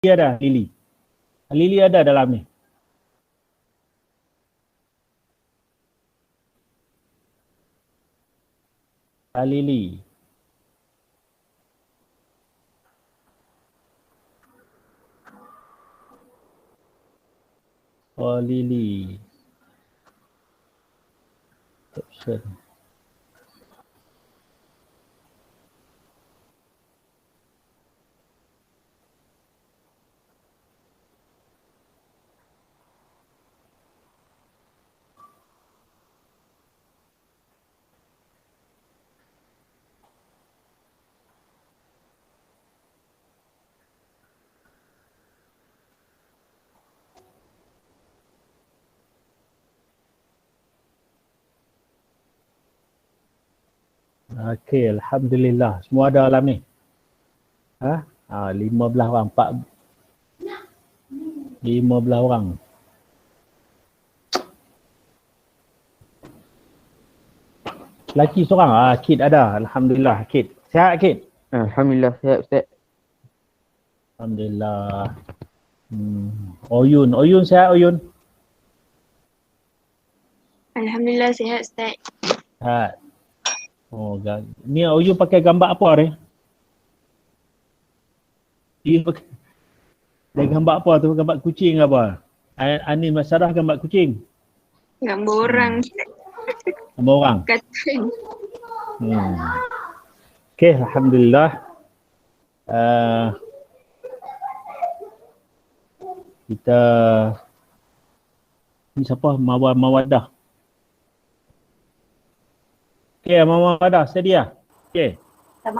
ada Lili. Lili ada dalam ni. Lili. Oh, Lili. Caption. Okey, alhamdulillah. Semua ada dalam ni. 15 orang, 15 orang. Lelaki seorang. Kid ada. Alhamdulillah, Kid. Sihat, Kid? Alhamdulillah, sihat Ustaz. Alhamdulillah. Oyun sihat, Oyun? Alhamdulillah sihat Ustaz. Sihat. Ni Oyun pakai gambar apa ni? Dia pakai gambar apa tu? Gambar kucing apa? Anin Masarah gambar kucing. Gambar orang. Gambar orang. Kartun. Okey, alhamdulillah. Kita ni siapa? Mawadah. Okey, Mawadah sedia. Okey. Saya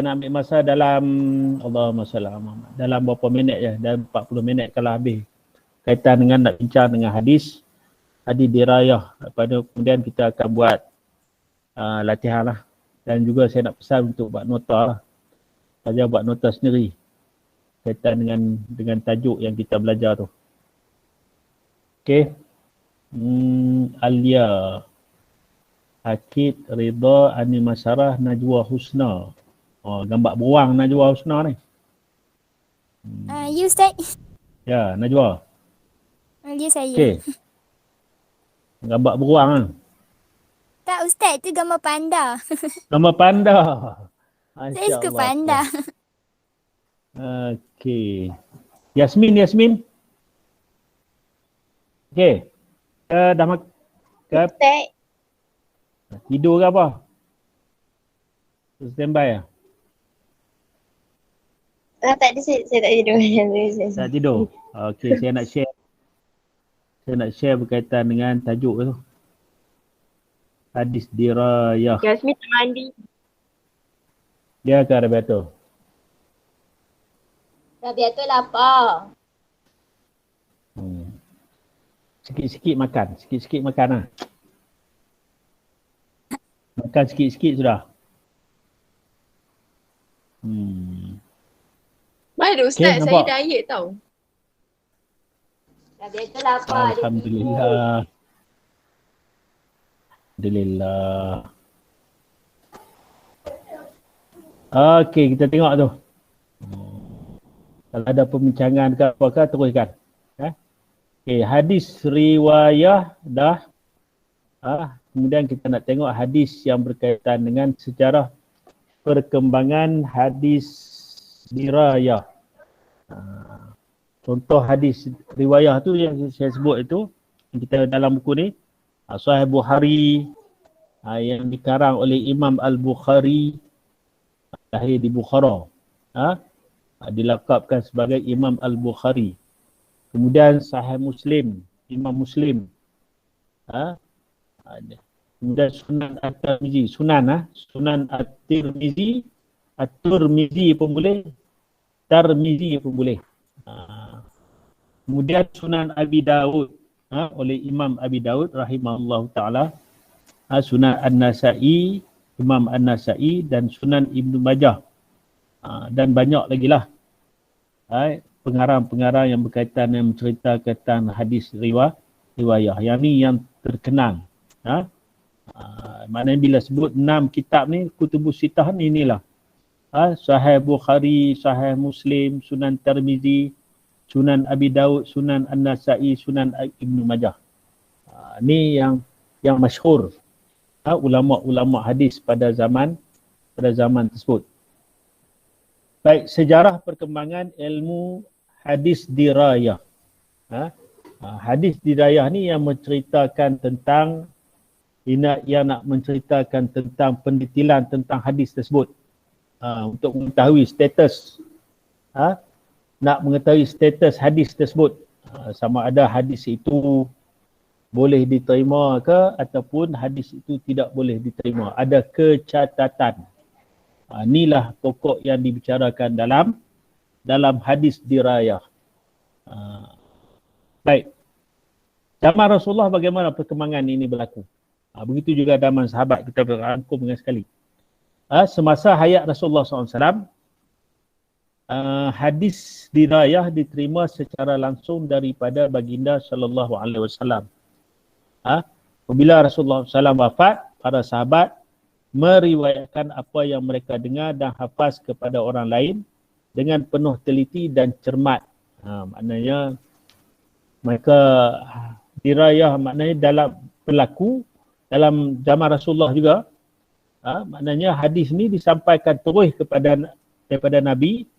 nak ambil masa dalam Allahumma salli ala Muhammad. Dalam berapa minit je? Dalam 40 minit kalau habis. Kaitan dengan nak bincang dengan hadis dirayah. Kemudian kita akan buat latihan lah. Dan juga saya nak pesan untuk buat nota lah. Saja buat nota sendiri. Kaitan dengan tajuk yang kita belajar tu. Okey. Alia. Akid, Ridha, Ani Masyarah, Najwa Husna. Gambar beruang Najwa Husna ni. You Ustaz. Ya, Najwa. Dia saya. Okey. Gambar beruang kan? Tak Ustaz, tu gambar panda. Gambar panda. Saya suka panda. Okey. Yasmin. Okey. Dah Ustaz. tidur ke apa? Standby lah. Tak ada, saya tak tidur. Tak tidur? Okey, saya nak share berkaitan dengan tajuk tu. Hadis dirayah. Yasmin tak mandi. Dia ke Rabiatul? Rabiatul lapar. Sikit-sikit makan lah. Makan sikit-sikit sudah. Mana Ustaz, Okay, saya nampak? diet tau. Rabiatul lapar. Alhamdulillah. Okey, kita tengok tu. Kalau ada pembincangan ke apa-apa, teruskan. Okey, hadis riwayah dah. Kemudian kita nak tengok hadis yang berkaitan dengan sejarah perkembangan hadis dirayah. Contoh hadis riwayah tu yang saya sebut itu, yang kita dalam buku ni, Sahih Bukhari, yang dikarang oleh Imam Al-Bukhari, lahir di Bukhara. Dilakabkan sebagai Imam Al-Bukhari. Kemudian Sahih Muslim, Imam Muslim. Kemudian Sunan At-Tirmizi, Sunan At-Tirmizi, At-Tirmizi pun boleh, Tirmizi pun boleh. Kemudian Sunan Abi Daud, oleh Imam Abi Daud rahimahullahu ta'ala. Sunan An-Nasa'i, Imam An-Nasa'i dan Sunan Ibn Majah. Dan banyak lagi lah pengarang-pengarang yang berkaitan yang menceritakan tentang hadis riwayah. Yang ni yang terkenal. Maknanya bila sebut 6 kitab ni, Kutubus Sittah ni inilah Sahih Bukhari, Sahih Muslim, Sunan Tirmizi, Sunan Abi Daud, Sunan An-Nasa'i, Sunan Ibnu Majah. Ni yang masyhur ulama-ulama hadis pada zaman tersebut. Baik, sejarah perkembangan ilmu hadis dirayah. Hadis dirayah ni yang menceritakan tentang yang nak menceritakan tentang pendetilan tentang hadis tersebut. Untuk mengetahui status nak mengetahui status hadis tersebut, sama ada hadis itu boleh diterima ke ataupun hadis itu tidak boleh diterima, ada kecatatan. Inilah pokok yang dibicarakan dalam hadis dirayah. Baik, zaman Rasulullah bagaimana perkembangan ini berlaku? Begitu juga zaman sahabat, kita berangkum dengan sekali. Semasa hayat Rasulullah SAW, hadis dirayah diterima secara langsung daripada baginda sallallahu alaihi wasallam. Apabila Rasulullah SAW wafat, para sahabat meriwayatkan apa yang mereka dengar dan hafaz kepada orang lain dengan penuh teliti dan cermat. Maknanya mereka dirayah, maknanya dalam berlaku dalam zaman Rasulullah juga. Maknanya hadis ni disampaikan terus daripada Nabi,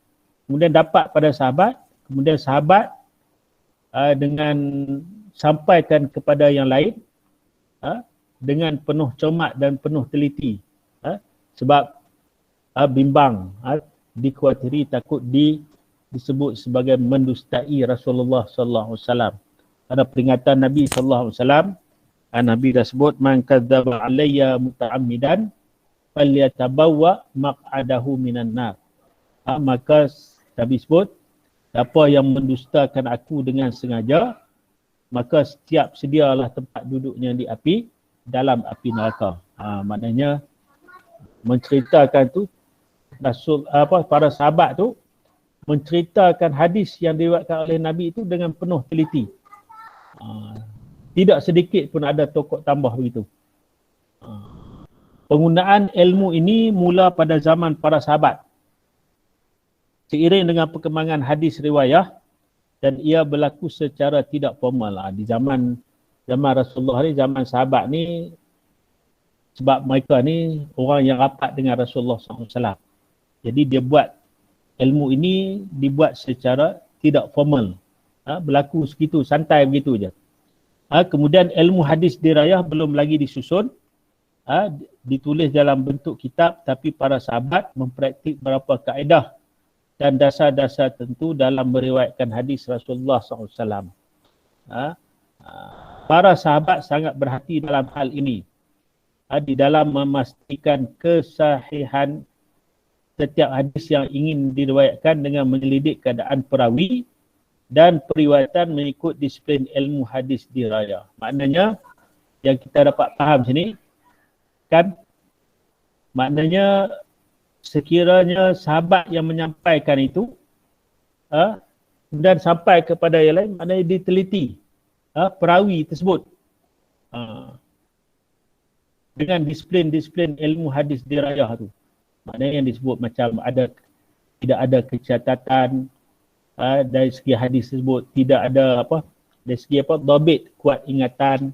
kemudian dapat pada sahabat, kemudian sahabat dengan sampaikan kepada yang lain dengan penuh cermat dan penuh teliti, sebab bimbang, dikuatiri takut disebut sebagai mendustai Rasulullah sallallahu alaihi wasallam. Ada peringatan Nabi sallallahu alaihi wasallam, Nabi dah sebut, man kadzdzaba alayya muta'ammidan falyatabawwa maq'adahu minan nar. Maka Nabi sebut, siapa yang mendustakan aku dengan sengaja, maka setiap sedialah tempat duduknya di api, dalam api neraka. Maknanya menceritakan tu para sahabat tu menceritakan hadis yang diriwayatkan oleh Nabi itu dengan penuh teliti. Tidak sedikit pun ada tokok tambah begitu. Penggunaan ilmu ini mula pada zaman para sahabat. Seiring dengan perkembangan hadis riwayah, dan ia berlaku secara tidak formal. Di zaman Rasulullah ni, zaman sahabat ni, sebab mereka ni orang yang rapat dengan Rasulullah SAW. Jadi dia buat ilmu ini dibuat secara tidak formal. Berlaku segitu, santai begitu je. Kemudian ilmu hadis dirayah belum lagi disusun, ditulis dalam bentuk kitab, tapi para sahabat mempraktik beberapa kaedah dan dasar-dasar tentu dalam meriwayatkan hadis Rasulullah SAW. Para sahabat sangat berhati dalam hal ini, di dalam memastikan kesahihan setiap hadis yang ingin diriwayatkan dengan menyelidik keadaan perawi dan periwayatan mengikut disiplin ilmu hadis dirayah. Maknanya yang kita dapat faham sini kan, maknanya sekiranya sahabat yang menyampaikan itu dan sampai kepada yang lain, maknanya diteliti perawi tersebut dengan disiplin ilmu hadis dirayah tu. Maknanya yang disebut macam tidak ada kecatatan dari segi hadis tersebut, tidak ada dari segi dhabit, kuat ingatan.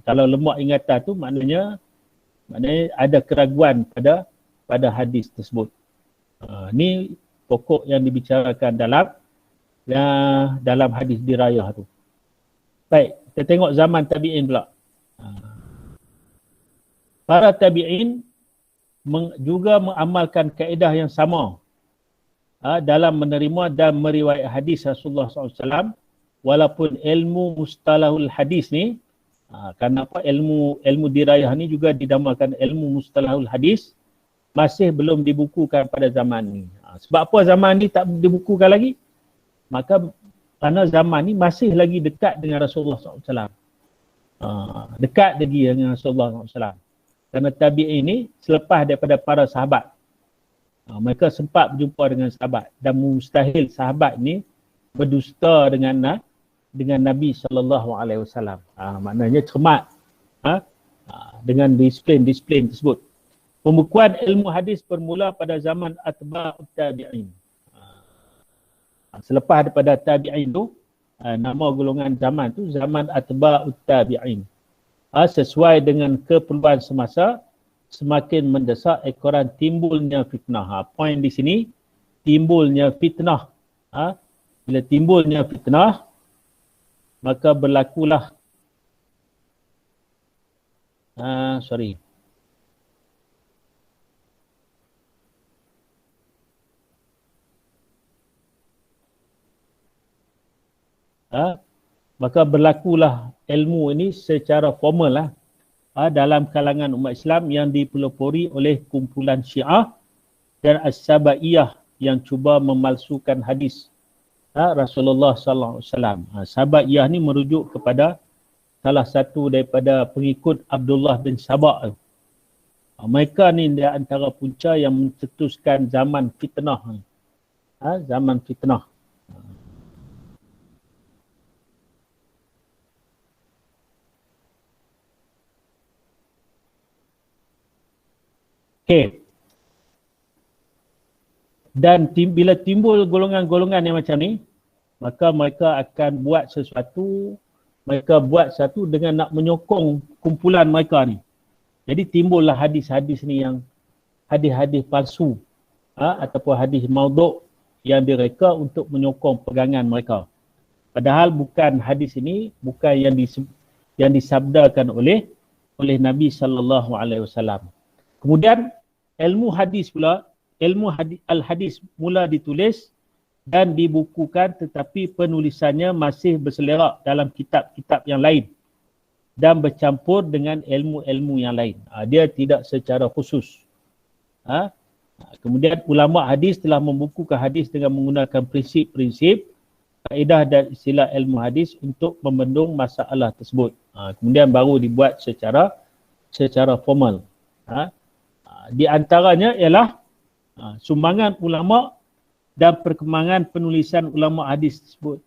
Kalau lemah ingatan tu maknanya ada keraguan pada hadis tersebut. Ni pokok yang dibicarakan dalam hadis dirayah tu. Baik, kita tengok zaman tabi'in pula. Para tabi'in juga mengamalkan kaedah yang sama dalam menerima dan meriwayat hadis Rasulullah SAW, walaupun ilmu mustalahul hadis ni, kenapa ilmu dirayah ni juga dinamakan ilmu mustalahul hadis, masih belum dibukukan pada zaman ni. Sebab apa zaman ni tak dibukukan lagi? Maka kerana zaman ni masih lagi dekat dengan Rasulullah SAW. Dekat lagi dengan Rasulullah SAW. Kerana tabi'in ini selepas daripada para sahabat. Mereka sempat berjumpa dengan sahabat. Dan mustahil sahabat ni berdusta dengan Nabi SAW. Maknanya cermat dengan disiplin tersebut. Pembukuan ilmu hadis bermula pada zaman atba'ut tabi'in. Selepas daripada tabi'in tu, nama golongan zaman tu zaman atba'ut tabi'in. Sesuai dengan keperluan semasa, semakin mendesak ekoran timbulnya fitnah. Poin di sini, timbulnya fitnah. Bila timbulnya fitnah, maka berlakulah maka berlakulah ilmu ini secara formal dalam kalangan umat Islam yang dipelopori oleh kumpulan Syiah dan As-Sabaiyah yang cuba memalsukan hadis Rasulullah sallallahu alaihi wasallam. Sabaiyah ni merujuk kepada salah satu daripada pengikut Abdullah bin Sabah. Mereka ni di antara punca yang mencetuskan zaman fitnah. Zaman fitnah. Okey. Dan bila timbul golongan-golongan yang macam ni, maka mereka akan buat sesuatu, mereka buat satu dengan nak menyokong kumpulan mereka ni. Jadi timbullah hadis-hadis ni yang hadis-hadis palsu ataupun hadis maudhu' yang direka untuk menyokong pegangan mereka. Padahal bukan hadis ini, bukan yang disabdakan oleh Nabi sallallahu alaihi wasallam. Kemudian ilmu hadis pula, al-hadis mula ditulis dan dibukukan, tetapi penulisannya masih berselerak dalam kitab-kitab yang lain dan bercampur dengan ilmu-ilmu yang lain. Dia tidak secara khusus. Kemudian ulama hadis telah membukukan hadis dengan menggunakan prinsip-prinsip, kaedah dan istilah ilmu hadis untuk membendung masalah tersebut. Kemudian baru dibuat secara formal. Di antaranya ialah sumbangan ulama dan perkembangan penulisan ulama hadis tersebut.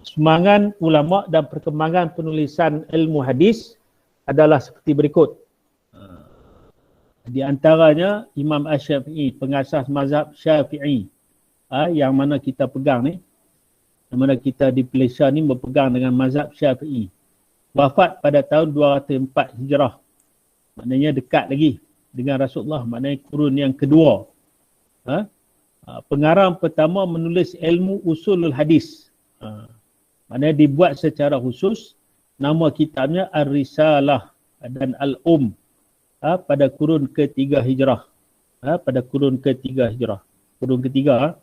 Sumbangan ulama dan perkembangan penulisan ilmu hadis adalah seperti berikut. Di antaranya Imam Asy-Syafi'i, pengasas mazhab Syafi'i, yang mana kita pegang ni, yang mana kita di Malaysia ni berpegang dengan mazhab Syafi'i. Wafat pada tahun 204 Hijrah. Maknanya dekat lagi dengan Rasulullah, maknanya kurun yang kedua. Pengarang pertama menulis ilmu usulul hadis. Maknanya dibuat secara khusus. Nama kitabnya Ar-Risalah dan Al-Um pada kurun ketiga Hijrah. Pada kurun ketiga Hijrah. Kurun ketiga.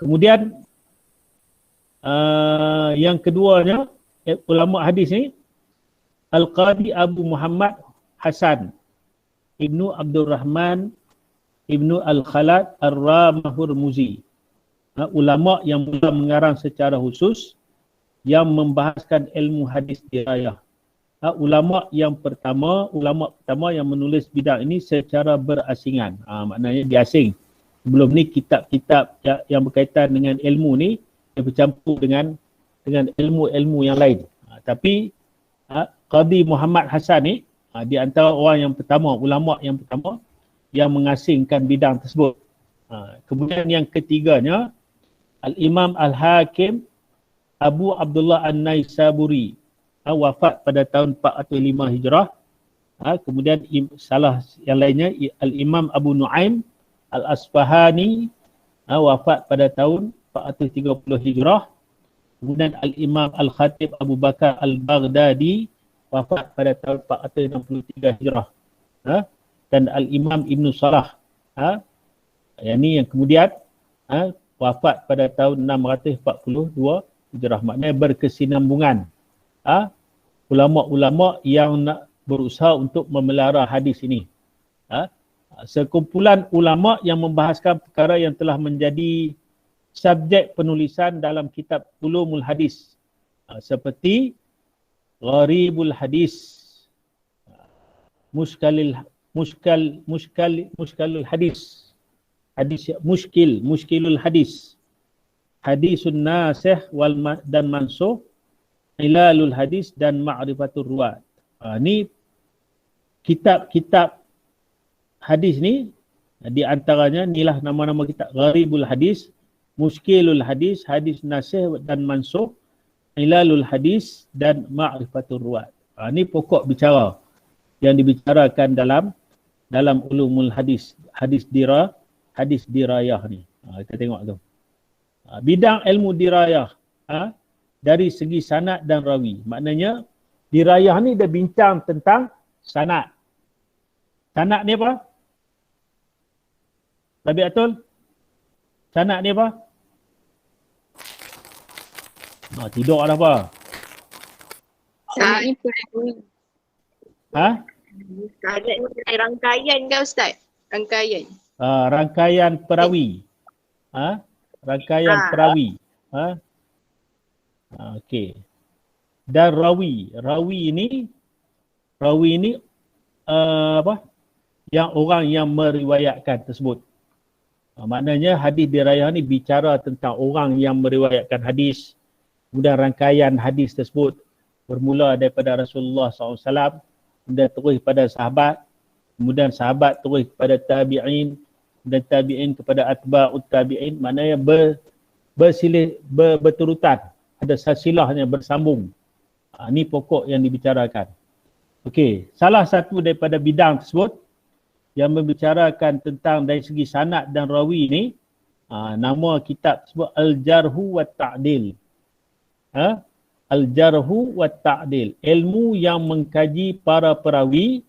Kemudian yang keduanya, ulama hadis ni, Al-Qadi Abu Muhammad Hasan Ibnu Abdul Rahman Ibnu Al-Khalad Ar-Ramahurmuzi. Ulama yang mula mengarang secara khusus yang membahaskan ilmu hadis dirayah. Ulama pertama yang menulis bidang ini secara berasingan. Maknanya dia asing. Sebelum ni kitab-kitab yang berkaitan dengan ilmu ni dia bercampur dengan ilmu-ilmu yang lain. Tapi Qadi Muhammad Hasan ni di antara orang yang pertama, ulama yang pertama yang mengasingkan bidang tersebut. Kemudian yang ketiganya Al-Imam Al-Hakim Abu Abdullah An-Naisaburi, wafat pada tahun 405 Hijrah. Kemudian salah yang lainnya Al-Imam Abu Nuaim Al-Asfahani, wafat pada tahun 430 Hijrah. Kemudian Al-Imam Al-Khatib Abu Bakar Al-Baghdadi, wafat pada tahun 463 Hijrah. Dan Al-Imam Ibn Salah, yang kemudian wafat pada tahun 642 Hijrah. Maknanya berkesinambungan. Ulama-ulama yang nak berusaha untuk memelihara hadis ini. Sekumpulan ulama yang membahaskan perkara yang telah menjadi subjek penulisan dalam kitab Ulumul Hadis. Seperti Gharibul Hadis, Mushkalul Hadis, Mushkilul Hadis, Hadisun Nasih dan Mansuh, ilalul hadis dan ma'rifatul ruwat. Ni kitab-kitab hadis ni, di antaranya inilah nama-nama kitab: Gharibul Hadis, Muskilul Hadis, Hadis Nasih dan Mansukh, Ilalul Hadis dan Ma'rifatul Ruwat. Ini pokok bicara yang dibicarakan dalam ulumul hadis, hadis dirayah ni. Kita tengok tu. Bidang ilmu dirayah dari segi sanad dan rawi. Maknanya dirayah ni dia bincang tentang sanad. Sanad ni apa? Rabi Atul? Sanad ni apa? Tidur dah apa? Sanad ni perawi. Sanad ni rangkaian ke Ustaz? Rangkaian. Rangkaian perawi. Rangkaian perawi. Okey. Dan rawi. Rawi ni apa? Yang orang yang meriwayatkan tersebut. Maknanya hadis dirayah ni bicara tentang orang yang meriwayatkan hadis. Kemudian rangkaian hadis tersebut bermula daripada Rasulullah SAW, kemudian terus kepada sahabat, kemudian sahabat terus kepada tabi'in, dan tabi'in kepada atba'ut tabi'in. Maknanya berturutan, ada silsilahnya bersambung. Ini pokok yang dibicarakan. Okey, salah satu daripada bidang tersebut yang membicarakan tentang dari segi sanad dan rawi ni, nama kitab tersebut Al-Jarhu wa Ta'dil. Al-Jarhu wa Ta'dil, ilmu yang mengkaji para perawi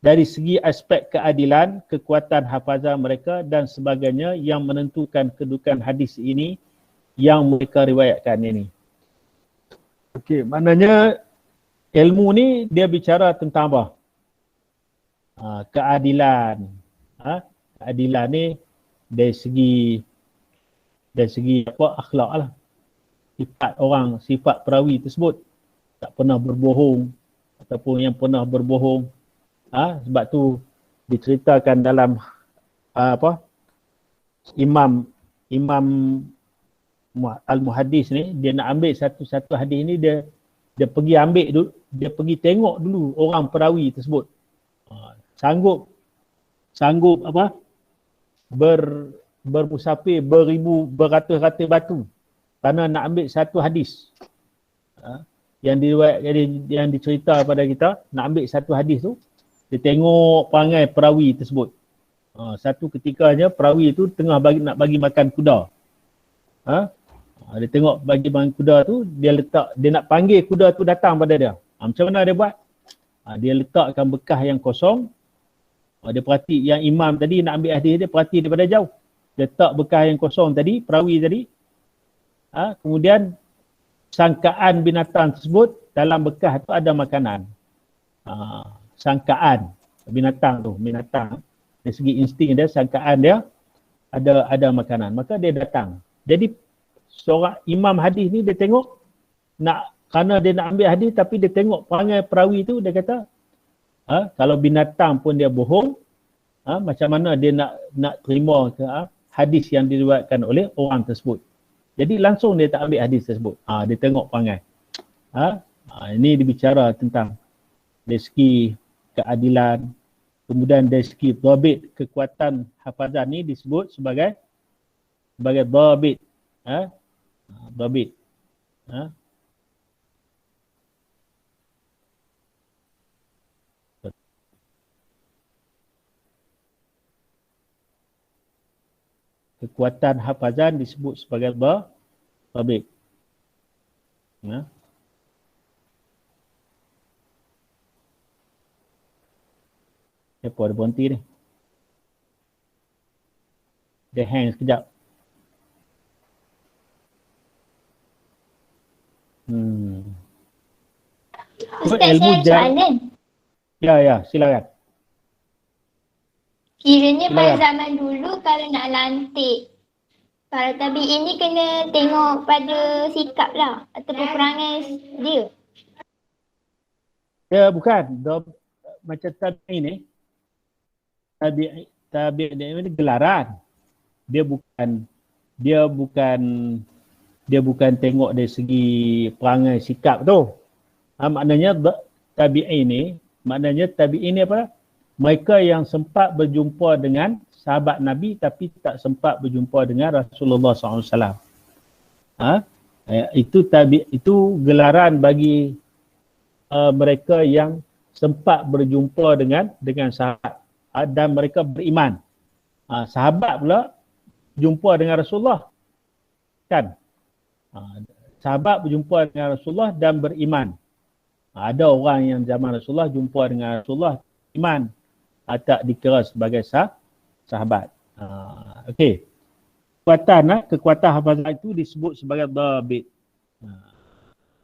dari segi aspek keadilan, kekuatan hafazan mereka dan sebagainya yang menentukan kedudukan hadis ini yang mereka riwayatkan ini. Okey, maknanya ilmu ni dia bicara tentang apa? Keadilan. Keadilan ni dari segi apa? Akhlak lah. Sifat perawi tersebut tak pernah berbohong ataupun yang pernah berbohong. Sebab tu diceritakan dalam Imam Al-Muhaddis ni, dia nak ambil satu hadis ni, dia pergi ambil dulu, dia pergi tengok dulu orang perawi tersebut. Sanggup apa? Bermusafir beratus-ratus batu kerana nak ambil satu hadis. Yang dicerita pada kita, nak ambil satu hadis tu, dia tengok perangai perawi tersebut. Satu ketikanya perawi tu tengah nak bagi makan kuda. Dia tengok bagi makan kuda tu, dia nak panggil kuda tu datang pada dia. Macam mana dia buat? Dia letakkan bekas yang kosong. Dia perhati yang imam tadi nak ambil hadis, dia perhati daripada jauh. Dia letak bekas yang kosong tadi, perawi tadi. Kemudian sangkaan binatang tersebut, dalam bekas tu ada makanan. Sangkaan binatang dari segi insting dia, sangkaan dia ada makanan. Maka dia datang. Jadi seorang imam hadis ni dia tengok, kerana dia nak ambil hadis tapi dia tengok perangai perawi tu, dia kata kalau binatang pun dia bohong, macam mana dia nak terima hadis yang diriwayatkan oleh orang tersebut. Jadi langsung dia tak ambil hadis tersebut. Dia tengok perangai. Ini dibicara tentang dari segi keadilan, kemudian dari segi dhabit, kekuatan hafazan ni disebut sebagai dhabit. Dhabit. Kekuatan hafazan disebut sebagai dhabit. Siapa ada berhenti ni? Dia hang sekejap. Ustaz, saya ada soalan. Ya, silakan. Kiranya pada zaman dulu kalau nak lantik, para tabi'in ni kena tengok pada sikap lah ataupun perangai dia. Ya, bukan. Macam tabi'in ni, tabi'in ni gelaran. Dia bukan Dia bukan tengok dari segi perangai sikap tu. Maknanya tabi'in ni apa? Mereka yang sempat berjumpa dengan sahabat Nabi tapi tak sempat berjumpa dengan Rasulullah SAW. Itu gelaran bagi mereka yang sempat berjumpa dengan sahabat dan mereka beriman. Sahabat pula jumpa dengan Rasulullah. Kan? Sahabat berjumpa dengan Rasulullah dan beriman. Ada orang yang zaman Rasulullah jumpa dengan Rasulullah iman, tak dikira sebagai sahabat. Okey. Kekuatan hafazah itu disebut sebagai dhabit.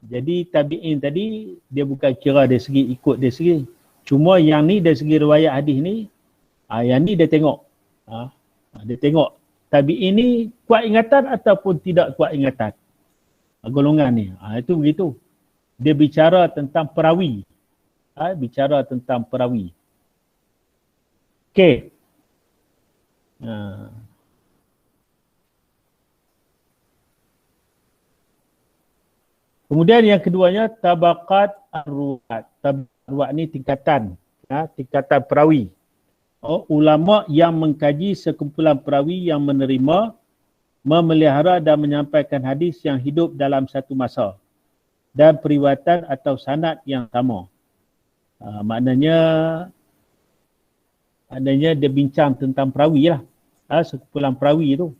Jadi tabi'in tadi dia bukan kira dari segi ikut dari segi. Cuma yang ni dari segi riwayat hadis ni, yang ni dia tengok. Dia tengok tabi'in ni kuat ingatan ataupun tidak kuat ingatan. Golongan ni. Itu begitu. Dia bicara tentang perawi. Okey. Kemudian yang keduanya tabaqat ar-ruwat. Ar-ruwat ni tingkatan perawi. Ulama yang mengkaji sekumpulan perawi yang menerima, memelihara dan menyampaikan hadis yang hidup dalam satu masa dan periwayatan atau sanad yang sama. Maknanya dia bincang tentang perawi lah. Sekumpulan perawi tu.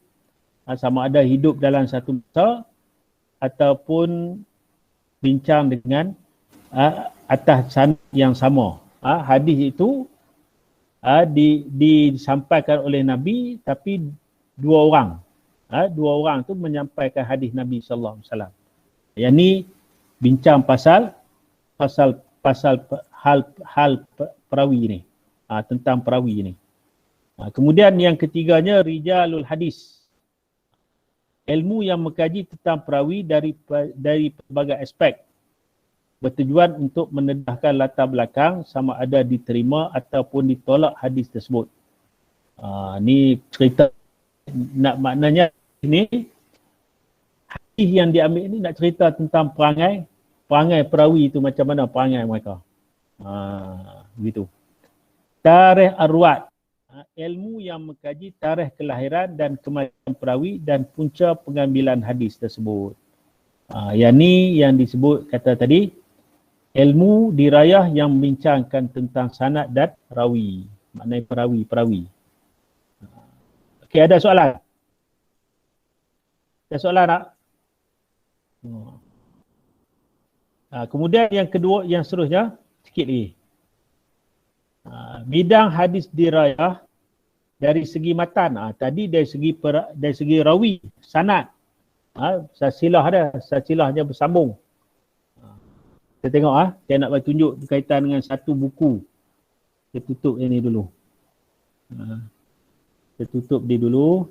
Sama ada hidup dalam satu masa ataupun bincang dengan atas sanad yang sama. Hadis itu disampaikan oleh Nabi tapi dua orang tu menyampaikan hadis Nabi sallallahu alaihi wasallam. Yang ni bincang pasal hal perawi ni. Tentang perawi ni. Kemudian yang ketiganya rijalul hadis. Ilmu yang mengkaji tentang perawi dari pelbagai aspek. Bertujuan untuk mendedahkan latar belakang sama ada diterima ataupun ditolak hadis tersebut. Ni cerita maknanya ini hadis yang diambil ini nak cerita tentang perangai perawi itu macam mana perangai mereka. Begitu. Tarikh arwat. Ilmu yang mengkaji tarikh kelahiran dan kematian perawi dan punca pengambilan hadis tersebut. Yang ni yang disebut kata tadi ilmu dirayah yang membincangkan tentang sanad dan rawi. Maknanya perawi. Okey, ada soalan? Ada soalan tak? Kemudian yang kedua, yang seterusnya, sikit lagi. Bidang hadis dirayah dari segi matan. Tadi dari segi rawi, sanad. Silsilahnya bersambung. Kita tengok saya nak bagi tunjuk berkaitan dengan satu buku. Kita tutup ini dulu. Kita tutup dia dulu.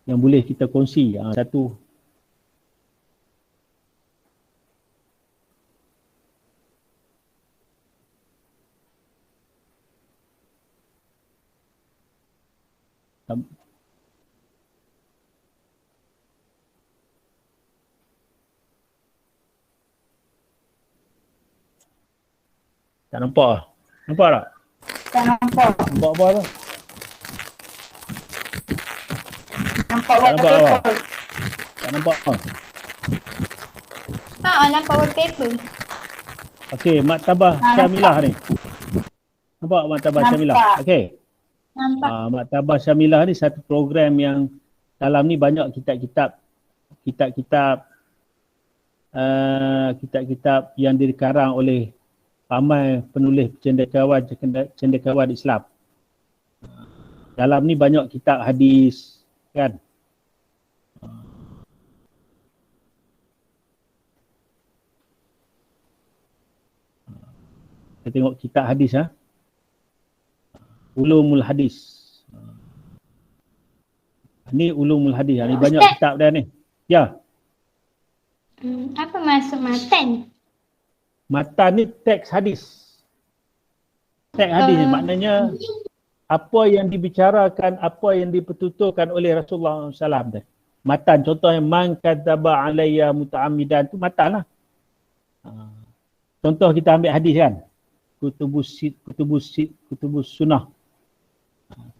Yang boleh kita kongsi. Satu. Tak nampak? Nampak tak? Tak nampak. Nampak apa tu? Nampak wallpaper. Tak nampak apa? Nampak wallpaper. Okey, Maktabah Syamilah ni. Nampak Maktabah Syamilah? Okey. Nampak. Maktabah Syamilah ni satu program yang dalam ni banyak kitab-kitab yang dikarang oleh ramai penulis cendekiawan Islam. Dalam ni banyak kitab hadis kan. Kita tengok kitab hadis Ulumul Hadis. Ni Ulumul Hadis. Ni banyak kitab dah ni. Ya. Apa maksud matan? Matan ni teks hadis. Teks hadis ni maknanya apa yang dibicarakan, apa yang dipertuturkan oleh Rasulullah SAW. Matan, contohnya man kadzaba alayya muta'ammidan tu matan lah. Contoh kita ambil hadis kan. Kutubus sunnah.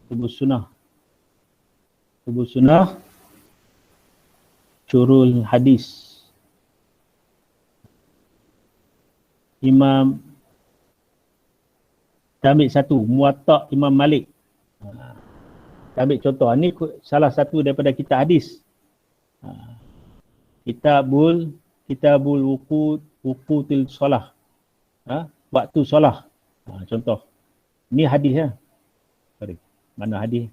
Kutubus sunnah. Curul hadis. Imam, kita ambil satu, Muwatta' Imam Malik. Kita ambil contoh, ini salah satu daripada kitab hadis. Kitabul wuqutil solah. Waktu solah. Contoh. Ni hadis ya. Sorry. Mana hadis?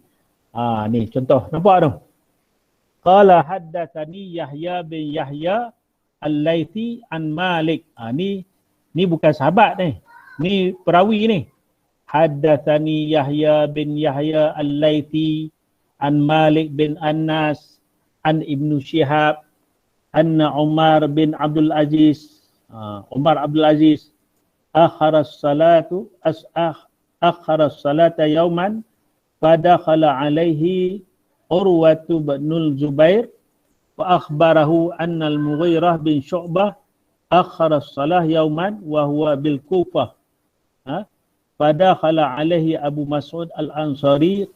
Ni contoh. Nampak tu? Qala haddatsani Yahya bin Yahya Al-Laythi an Malik. Ni bukan sahabat ni. Ni perawi ni. Haddatsani Yahya bin Yahya Al-Laythi an Malik bin Anas an Ibnu Syihab anna Umar bin Abdul Aziz akhara as-salata yawman fadakhala alaihi Urwatu bin Zubair wa akhbarahu anna al-Mughirah bin Syu'bah akhara as-salah yawman wa huwa bil Kufah. Fadakhala alaihi Abu Mas'ud al-Ansari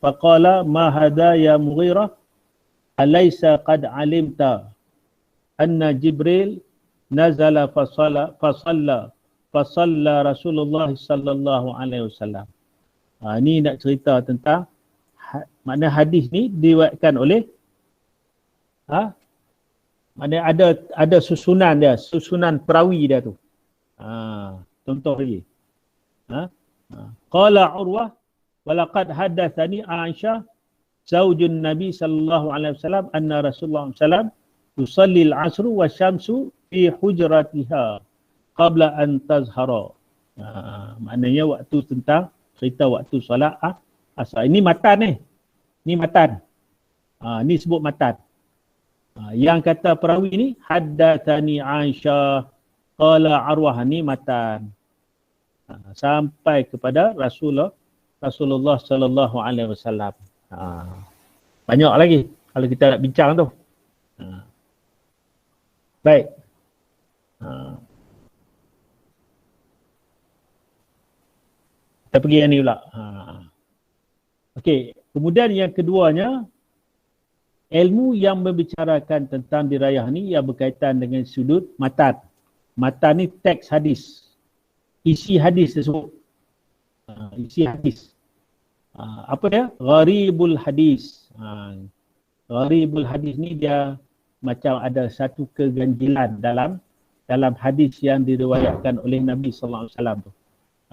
faqala ma hadha ya Mughirah alaysa qad alimta anna Jibril nazala fasalla Rasulullah sallallahu alaihi wasallam. Ni nak cerita tentang makna hadis ni diriwayatkan oleh makna ada susunan dia, susunan perawi dia tu. Contoh lagi. Qala Urwah walaqad haddatsani Aisyah zaujun Nabi sallallahu alaihi wasallam anna Rasulullah sallallahu tusalli al-'asr wa syamsu fi hujratiha qabla an tazhara. Maknanya waktu tentang cerita waktu solat asar. Ini matan ni. Ni matan. Ni sebut matan. Yang kata perawi ni haddatsani Aisyah qala Urwah, ni matan. Sampai kepada Rasulullah sallallahu alaihi wasallam. Banyak lagi kalau kita nak bincang tu. Baik. Kita pergi yang ni pula. Okey, kemudian yang keduanya, ilmu yang membicarakan tentang dirayah ni yang berkaitan dengan sudut matan. Matan ni teks hadis. Isi hadis tersebut. Isi hadis. Apa dia? Gharibul hadis. Gharibul hadis ni dia macam ada satu keganjilan dalam hadis yang diriwayatkan oleh Nabi sallallahu alaihi wasallam tu.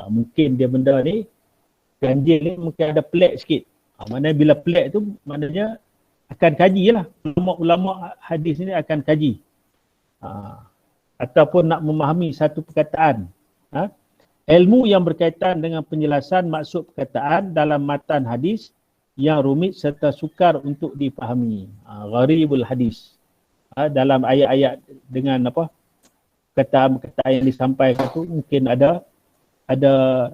Mungkin dia benda ni ganjil ni mungkin ada pelik sikit. Maknanya bila pelik tu maknanya akan kaji lah. Ulama hadis ni akan kaji. Ataupun nak memahami satu perkataan. Ilmu yang berkaitan dengan penjelasan maksud perkataan dalam matan hadis yang rumit serta sukar untuk dipahami. Gharibul hadis. Dalam ayat-ayat dengan apa? Perkataan yang disampaikan tu mungkin ada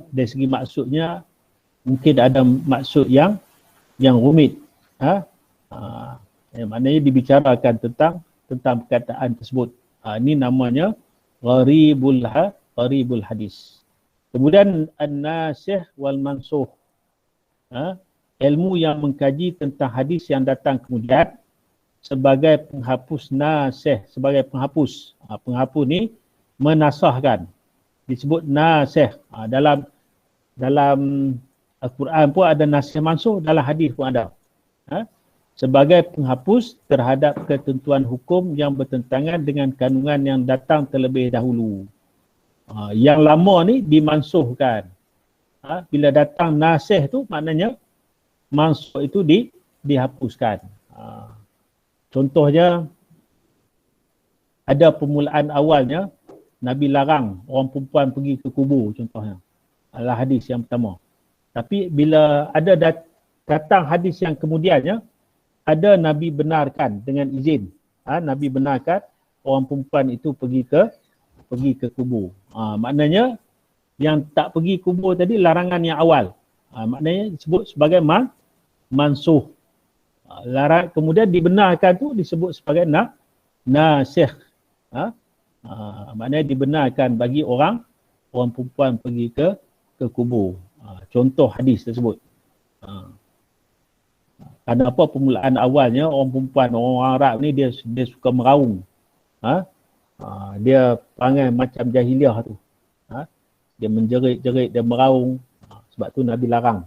dari segi maksudnya mungkin ada maksud yang rumit. Maknanya dibicarakan tentang perkataan tersebut. Ini namanya gharibul hadis. Kemudian an-nasikh wal mansukh. Ilmu yang mengkaji tentang hadis yang datang kemudian sebagai penghapus nasikh, sebagai penghapus. Penghapus ni menasahkan. Disebut nasikh. Dalam Al-Quran pun ada nasikh mansukh, dalam hadis pun ada. Sebagai penghapus terhadap ketentuan hukum yang bertentangan dengan kandungan yang datang terlebih dahulu. Yang lama ni dimansuhkan. Bila datang nasikh tu maknanya mansukh itu dihapuskan. Contohnya ada permulaan awalnya Nabi larang orang perempuan pergi ke kubur contohnya. Adalah hadis yang pertama. Tapi bila ada datang hadis yang kemudiannya, ada Nabi benarkan dengan izin. Nabi benarkan orang perempuan itu pergi ke kubur. Maknanya yang tak pergi kubur tadi larangan yang awal. Maknanya disebut sebagai mansuh. Larangan kemudian dibenarkan tu disebut sebagai nasikh. Maknanya dibenarkan bagi orang perempuan pergi ke kubur. Contoh hadis tersebut. Kenapa permulaan awalnya orang perempuan, orang Arab ni dia suka meraung. Dia perangai macam jahiliah tu. Dia menjerit-jerit, dia meraung. Sebab tu Nabi larang.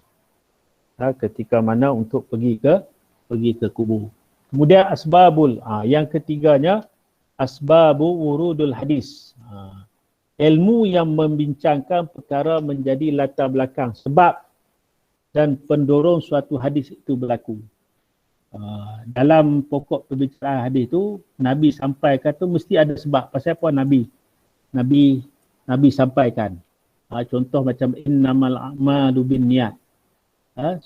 Ketika mana untuk pergi ke kubur. Kemudian asbabul, yang ketiganya asbabu wurudul hadis. Ilmu yang membincangkan perkara menjadi latar belakang sebab dan pendorong suatu hadis itu berlaku. Dalam pokok perbicaraan hadis tu Nabi sampaikan tu mesti ada sebab. Pasal apa Nabi sampaikan. Contoh macam innamal a'malu binniyat.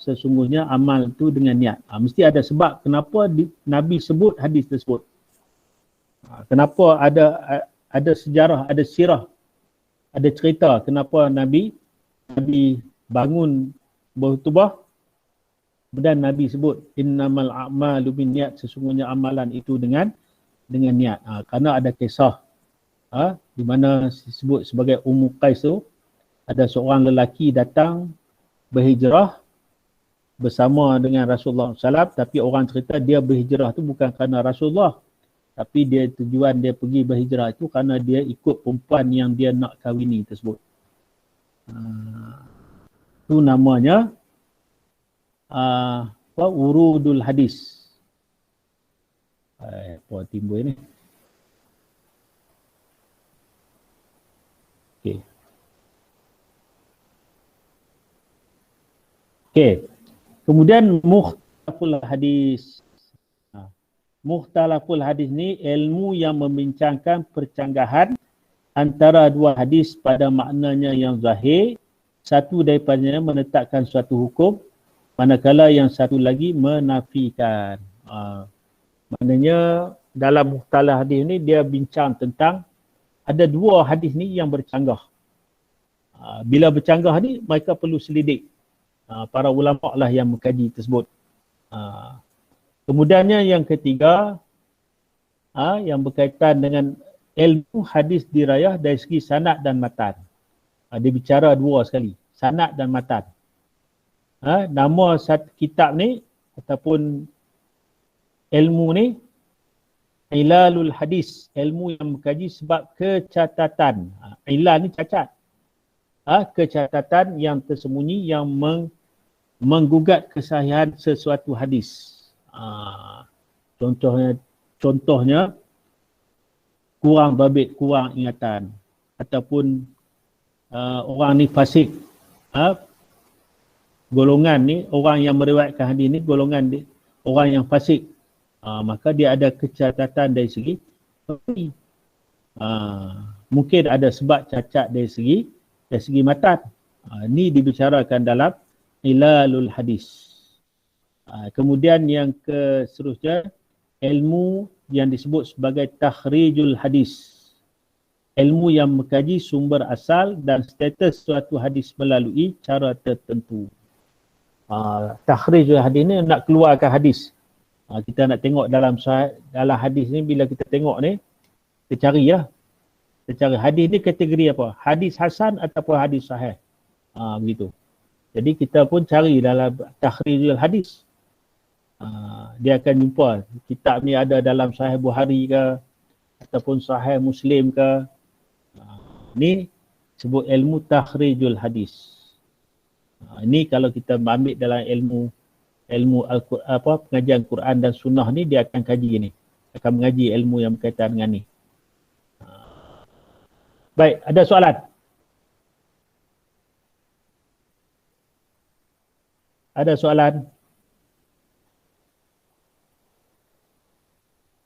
Sesungguhnya amal tu dengan niat. Mesti ada sebab kenapa Nabi sebut hadis tersebut. Kenapa ada sejarah, ada sirah, ada cerita kenapa Nabi bangun berkhutbah dan Nabi sebut innamal a'malu binniyat, sesungguhnya amalan itu dengan niat. Kerana ada kisah di mana disebut sebagai Ummu Qais tu, ada seorang lelaki datang berhijrah bersama dengan Rasulullah SAW, tapi orang cerita dia berhijrah tu bukan kerana Rasulullah, tapi tujuan dia pergi berhijrah itu kerana dia ikut perempuan yang dia nak kahwini tersebut. Itu namanya urudul hadis. Apa timbul ni? Okey. Kemudian mukhtalaful hadis. Mukhtalaful hadis ni ilmu yang membincangkan percanggahan antara dua hadis pada maknanya yang zahir. Satu daripadanya menetapkan suatu hukum, manakala yang satu lagi menafikan. Maknanya dalam mukhtalaf hadis ni dia bincang tentang ada dua hadis ni yang bercanggah. Bila bercanggah ni mereka perlu selidik. Para ulama lah yang mengkaji tersebut. Kemudiannya yang ketiga, yang berkaitan dengan ilmu hadis dirayah dari segi sanad dan matan. Dia bicara dua sekali, sanad dan matan. Nama satu kitab ni ataupun ilmu ni ilalul hadis, ilmu yang mengkaji sebab kecacatan. Ilal ni cacat. Kecacatan yang tersembunyi yang menggugat kesahihan sesuatu hadis. Contohnya kurang babit, kurang ingatan, ataupun orang ni fasik. Golongan ni, orang yang meriwayatkan hadis ni golongan dia, orang yang fasik. Maka dia ada kecacatan dari segi mungkin ada sebab cacat dari segi matan. Ni dibicarakan dalam ilalul hadis. Kemudian yang seterusnya ilmu yang disebut sebagai takhrijul hadis. Ilmu yang mengkaji sumber asal dan status suatu hadis melalui cara tertentu. Takhrijul hadis ni nak keluarkan hadis. Kita nak tengok dalam hadis ni, bila kita tengok ni kita cari lah. Kita cari hadis ni kategori apa? Hadis hasan ataupun hadis sahih. Begitu. Jadi kita pun cari dalam takhrijul hadis. Dia akan jumpa kitab ni ada dalam Sahih Bukhari ke ataupun Sahih Muslim ke. Ni sebut ilmu takhrijul hadis. Ini kalau kita ambil dalam ilmu pengajian Quran dan Sunnah ni, dia akan kaji ni. Akan mengaji ilmu yang berkaitan dengan ni. Baik, ada soalan? Ada soalan?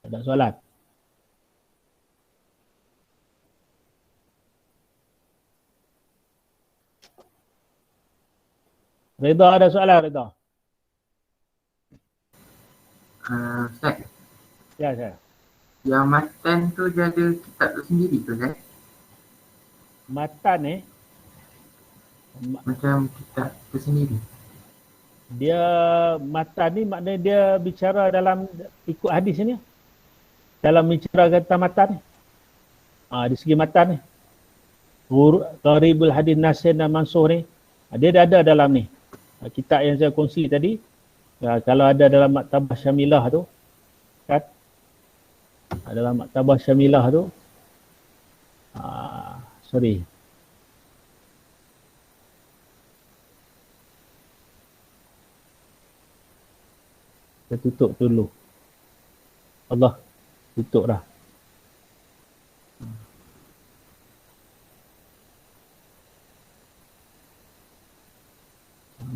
Ada soalan? Reda, ada soalan Reda? Ustaz. Ya, saya. Yang matan tu dia ada kitab tu sendiri tu, Ustaz? Matan Macam kitab tersendiri. Dia matan ni maknanya dia bicara dalam ikut hadis ni. Dalam bicara tentang matan ni. Di segi matan ni. Qaribul hadis nasir dan mansuh ni. Dia dah ada dalam ni. Kitab yang saya kongsi tadi. Kalau ada dalam Maktabah Syamilah tu. Kan? Dalam Maktabah Syamilah tu. Sorry. Saya tutup dulu. Allah, tutup dah.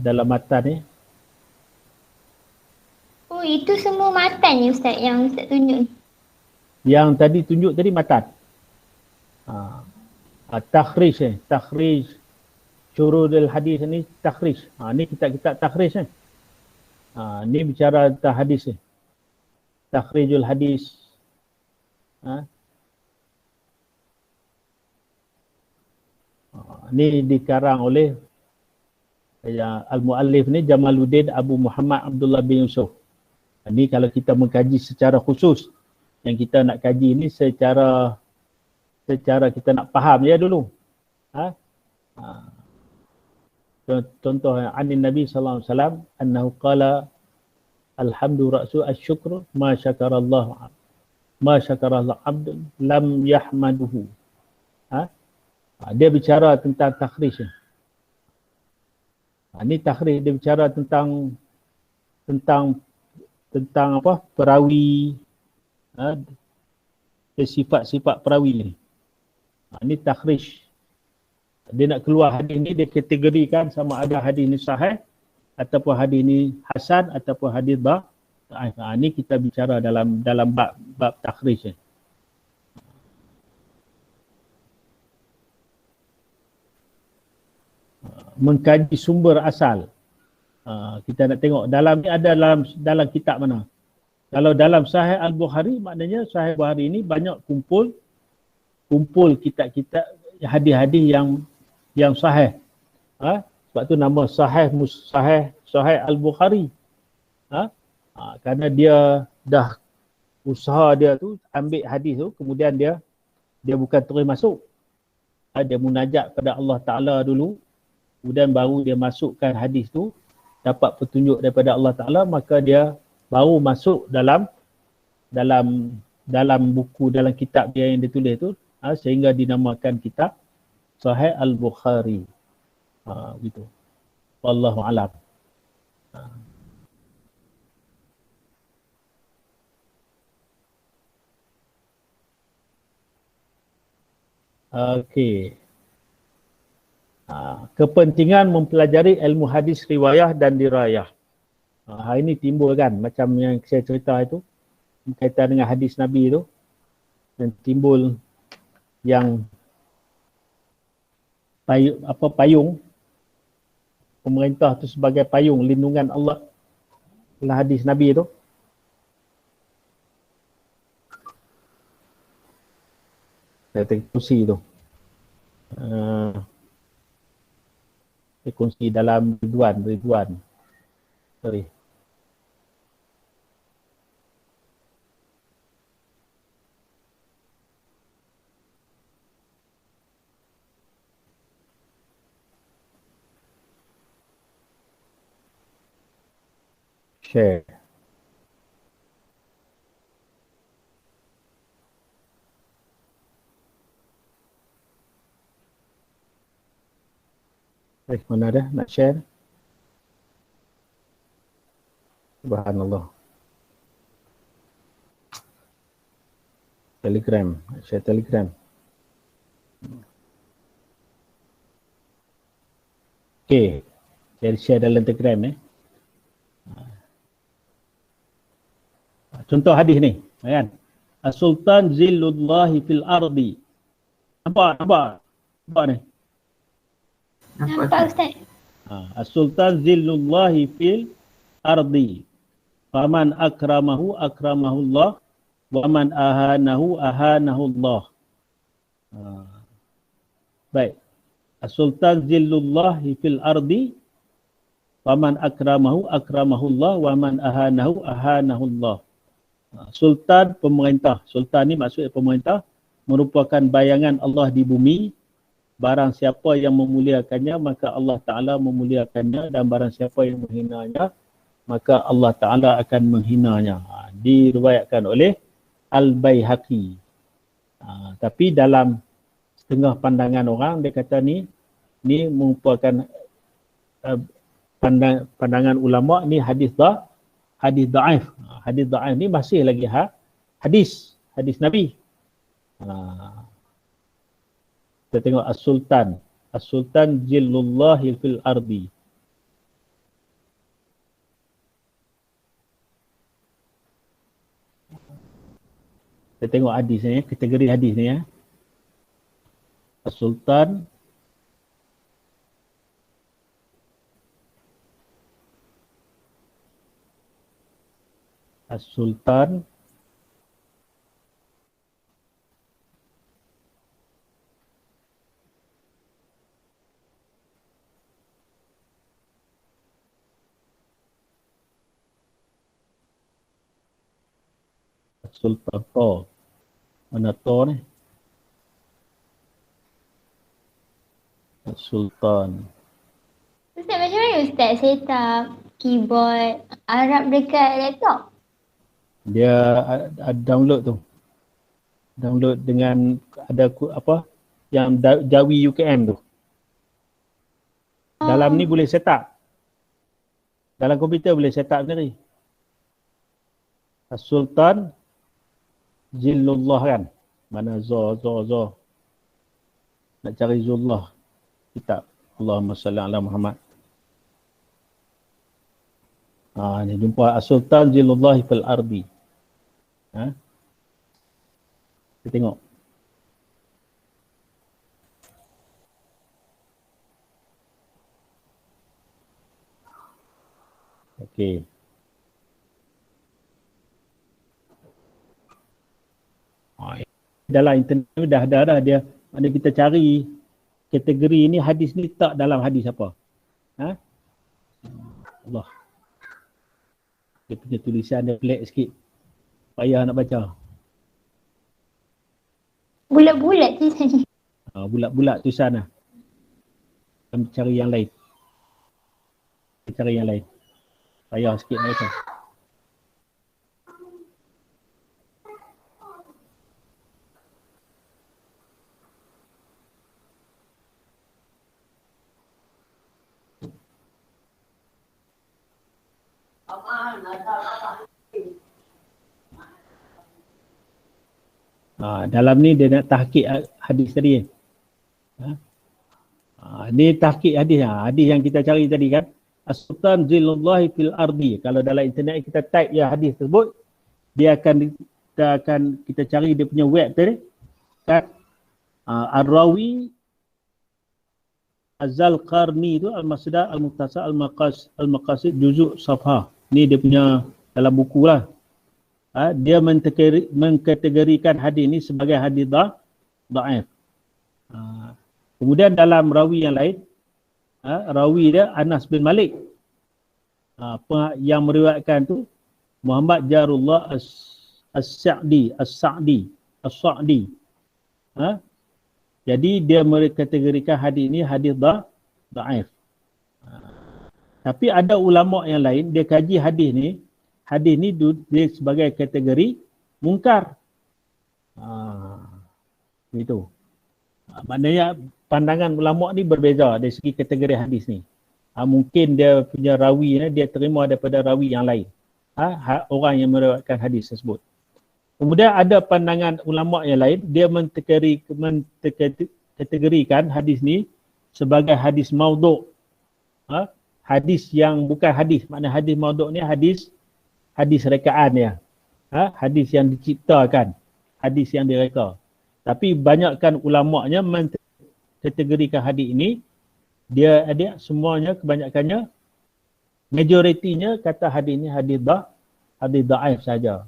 Dalam matan ni. Oh, itu semua matan ni Ustaz yang Ustaz tunjuk. Yang tadi tunjuk tadi matan. Takhrij ni. Takhrij. Syurudul hadis ni takhrij. Ni kitab-kitab takhrij ni. Ni bicara tentang hadis ni. Takhrijul hadis. Ni dikarang oleh Al-Muallif ni Jamaluddin Abu Muhammad Abdullah bin Yusuf. Ni kalau kita mengkaji secara khusus. Yang kita nak kaji ni secara kita nak faham ya dulu. Contoh anin Nabi sallallahu alaihi wasallam annahu qala alhamdu ra'su asyukru ma syakarallahu abd lam yahmaduhu. Dia bicara tentang takhrij. Ini takhrij, dia bicara tentang apa? Perawi, sifat-sifat perawi ni. Ini takhrij. Dia nak keluar hadis ni, dia kategorikan sama ada hadis ni sahih ataupun hadis ni hasan ataupun hadis dhaif. Ini kita bicara dalam bab takhrij ni. Mengkaji sumber asal. Kita nak tengok dalam ni ada dalam kitab mana. Kalau dalam Sahih Al-Bukhari, maknanya Sahih Bukhari ni banyak kumpul kitab-kitab hadis-hadis yang sahih. Sebab tu nama Sahih Al-Bukhari. Kerana dia dah usaha dia tu ambil hadis tu, kemudian dia bukan terus masuk. Dia munajat pada Allah Ta'ala dulu, kemudian baru dia masukkan hadis tu, dapat petunjuk daripada Allah Ta'ala, maka dia baru masuk dalam buku, dalam kitab dia yang ditulis tu, sehingga dinamakan kitab Sahih Al-Bukhari. Gitu. Wallahu a'lam. Okey. Kepentingan mempelajari ilmu hadis riwayah dan dirayah. Hari ini timbul kan, macam yang saya cerita itu, berkaitan dengan hadis Nabi itu, dan timbul yang payung pemerintah tu sebagai payung lindungan Allah dalam hadis Nabi itu. Saya kongsi tu. Saya kongsi dalam Ridwan. Sorry. Share. Mana ada nak share? Subhanallah. Telegram, share Telegram. Okey, share dalam Telegram . Contoh hadis ni, kan? As-Sultan Zillullahi fil ardi. Nampak ni. Nampak Ustaz? As-Sultan Zillullahi fil ardi. Faman akramahu akramahullah. Wa man ahanahullah. Baik. As-sultan zillullahi fil ardi waman akramahu akramahullah waman ahanahu ahanahullah. Sultan pemerintah. Sultan ni maksudnya pemerintah merupakan bayangan Allah di bumi. Barang siapa yang memuliakannya maka Allah Ta'ala memuliakannya, dan barang siapa yang menghinanya maka Allah Ta'ala akan menghinanya. Diriwayatkan oleh Al-Baihaqi. Tapi dalam setengah pandangan orang, dia kata ni merupakan pandangan ulama, ni hadis da'if. Hadis da'if ni masih lagi hadis Nabi. Kita tengok As-Sultan Jillullahi fil ardi. Kita tengok hadis ni, kategori hadis ni ya. As-Sultan Sultan To. Mana To ni? Sultan. Ustaz, macam mana Ustaz set up keyboard Arab dekat laptop? Dia download tu. Download dengan ada apa yang Jawi UKM tu. Dalam ni boleh set up. Dalam komputer boleh set up sendiri. As-Sultan Zillullah kan. Mana Zo. Nak cari Zullah. Kitab. Allahumma salli ala Muhammad. Ni jumpa As-Sultan Zillullah fil ardi. Kita tengok. Okey. Dalam internet dah dia, mana kita cari kategori ni, hadis ni tak dalam hadis apa. Allah. Dia punya tulisan dia pelik sikit. Payah nak baca. Bulat-bulat tulisan ni. Bulat-bulat tulisan lah. Kita cari yang lain. Payah sikit nak baca. Dalam ni dia nak tahqiq hadis tadi. Ni tahqiq hadis. Hadis yang kita cari tadi kan. As-Sultan Zillullahi fil ardi. Kalau dalam internet kita type ya hadis tersebut, kita cari dia punya web tadi. Kan? Ar-Rawi Az-Zalqarni tu Al-Masdar Al-Mukhtasar Al-Maqasid Juzuk Safha. Ni dia punya dalam buku lah. Dia mengkategorikan hadis ni sebagai hadis da'if. Kemudian dalam rawi yang lain, rawi dia Anas bin Malik. Yang meriwayatkan tu Muhammad Jarullah As-Sa'di. Jadi dia mengkategorikan hadis ni hadis da'if. Tapi ada ulama yang lain, dia kaji hadis ni dia sebagai kategori mungkar. Begitu. Maknanya pandangan ulama ni berbeza dari segi kategori hadis ni. Mungkin dia punya rawi ni dia terima daripada rawi yang lain. Orang yang meriwayatkan hadis tersebut. Kemudian ada pandangan ulama yang lain, dia mengkategorikan hadis ni sebagai hadis maudhu'. Hadis yang bukan hadis. Maknanya hadis maudhu' ni hadis rekaan ya. Hadis yang diciptakan. Hadis yang direka. Tapi banyakkan ulama'nya mengkategorikan hadis ini, dia semuanya, kebanyakannya, majoritinya kata hadis ini hadis da'if saja.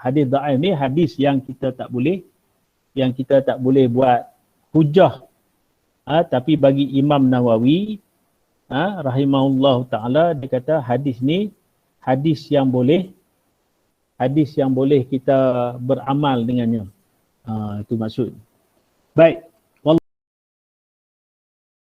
Hadis da'if ni hadis yang kita tak boleh buat hujah Tapi bagi Imam Nawawi rahimahullah ta'ala, dia kata hadis ni hadis yang boleh kita beramal dengannya. Itu maksud. Baik.